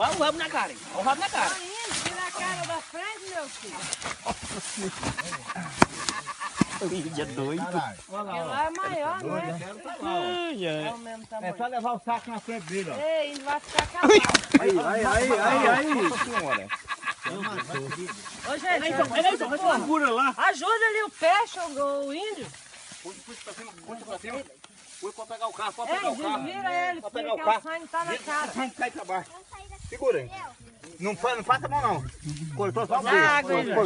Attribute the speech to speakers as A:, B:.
A: Olha o rabo na cara, hein? Olha o rabo na cara.
B: Tira a cara da frente, meu filho.
A: Lídia doido.
B: Porque lá é maior, não é? É o mesmo tamanho.
C: É só levar o saco na frente dele, ó.
B: Ei, ele vai ficar acabado.
C: Aí.
A: Nossa senhora.
B: Ô, gente,
C: Segura lá.
B: ajuda ali o peixe, o índio.
A: Puxa pra cima. Põe pra pegar o carro, pode
B: Ei,
A: pegar o carro.
B: desvira ele,
A: Pra
B: porque
A: pegar o
B: o
A: carro.
B: sangue tá na cara.
C: Vamos cair pra baixo. Segura aí. Não passa a mão, não. Cortou só o
B: Água,
C: beijo.